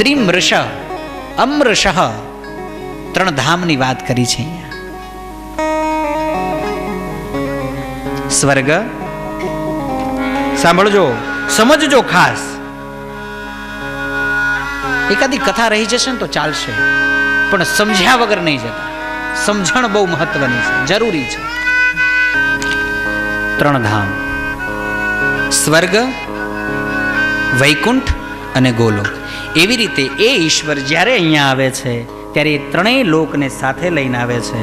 ત્રિમૃષ અમૃષ, ત્રણ ધામની વાત કરી છે અહીંયા. સ્વર્ગ, સાંભળજો, સમજજો ખાસ. એકાદી કથા રહી જશે ને તો ચાલશે, પણ સમજ્યા વગર નહીં જતા. સમજણ બહુ મહત્વની છે, જરૂરી છે. ત્રણ ધામ, સ્વર્ગ, વૈકુંઠ અને ગોલોક. એવી રીતે એ ઈશ્વર જ્યારે અહીંયા આવે છે ત્યારે એ ત્રણેય લોકને સાથે લઈને આવે છે.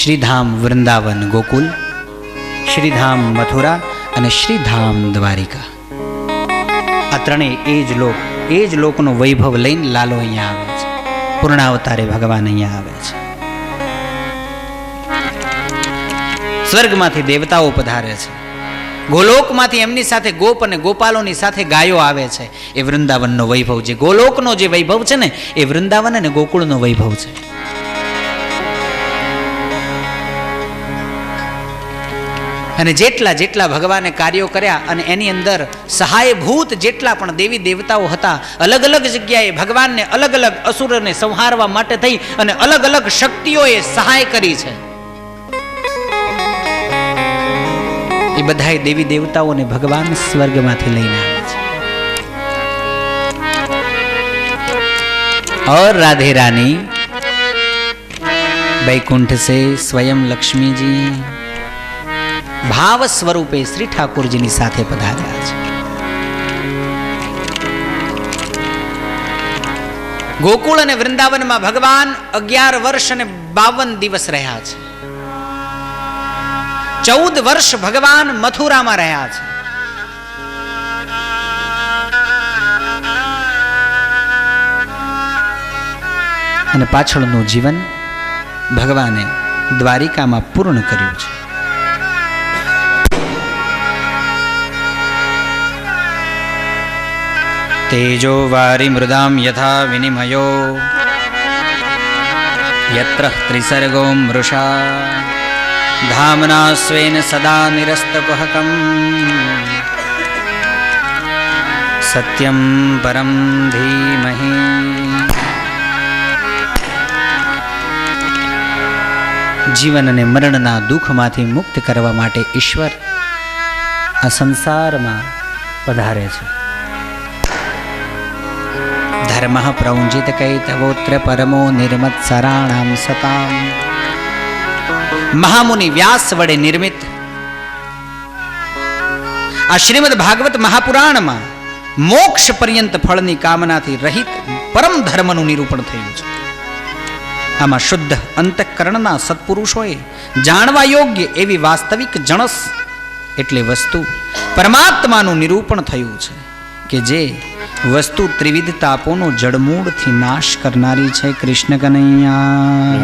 શ્રીધામ વૃંદાવન ગોકુલ, શ્રીધામ મથુરા અને શ્રીધામ દ્વારિકા. આ ત્રણેય એ જ લોકનો વૈભવ લઈને લાલો અહીંયા આવે છે. પૂર્ણાવતારે ભગવાન અહીંયા આવે છે. સ્વર્ગમાંથી દેવતાઓ પધારે છે, ગોલોકમાંથી એમની સાથે ગોપ અને ગોપાલોની સાથે ગાયો આવે છે. એ વૃંદાવનનો વૈભવ છે. ગોલોકનો જે વૈભવ છે ને એ વૃંદાવન અને ગોકુળનો વૈભવ છે. અને જેટલા જેટલા ભગવાને કાર્યો કર્યા અને એની અંદર સહાયભૂત જેટલા પણ દેવી દેવતાઓ હતા, અલગ અલગ જગ્યાએ ભગવાનને અલગ અલગ અસુરોને સંહારવા માટે થઈ અને અલગ અલગ શક્તિઓએ સહાય કરી છે. એ બધા દેવી દેવતાઓને ભગવાન સ્વર્ગમાંથી લઈને આવે છે. और राधे रानी वैकुंठ से स्वयं लक्ष्मी जी भाव स्वरूपे श्री ठाकुर जी ની સાથે પધાર્યા છે. ગોકુળ અને વૃંદાવનમાં ભગવાન 11 વર્ષ અને 52 દિવસ રહ્યા છે. 14 વર્ષ ભગવાન મથુરામાં રહ્યા છે. અને પાછળનું જીવન ભગવાને દ્વારિકામાં પૂર્ણ કર્યું છે. तेजो वारि मृदां यथा विनिमयो यत्र त्रिसर्गो मृषा धाम्ना स्वेन सदा निरस्तकुहकं सत्यं परं धीमहि. जीवन અને મરણના દુઃખમાંથી મુક્ત કરવા માટે ઈશ્વર આ સંસારમાં પધારે છે. ધર્મ પ્રૌંજિત કૈતવોત્ર પરમો નિર્મત્સરાણામ સતામ. મહામુનિ વ્યાસ વડે નિર્મિત આ શ્રીમદ ભાગવત મહાપુરાણમાં મોક્ષ પર્યંત ફળની કામનાથી રહિત પરમ ધર્મનું નિરૂપણ થયું છે. આમાં શુદ્ધ અંતઃકરણના સત્પુરુષોએ જાણવા યોગ્ય એવી વાસ્તવિક જણસ એટલે વસ્તુ પરમાત્માનું નિરૂપણ થયું છે કે જે વસ્તુ ત્રિવિધ તાપોનો જડમૂળથી નાશ કરનારી છે. કૃષ્ણ કનૈયા.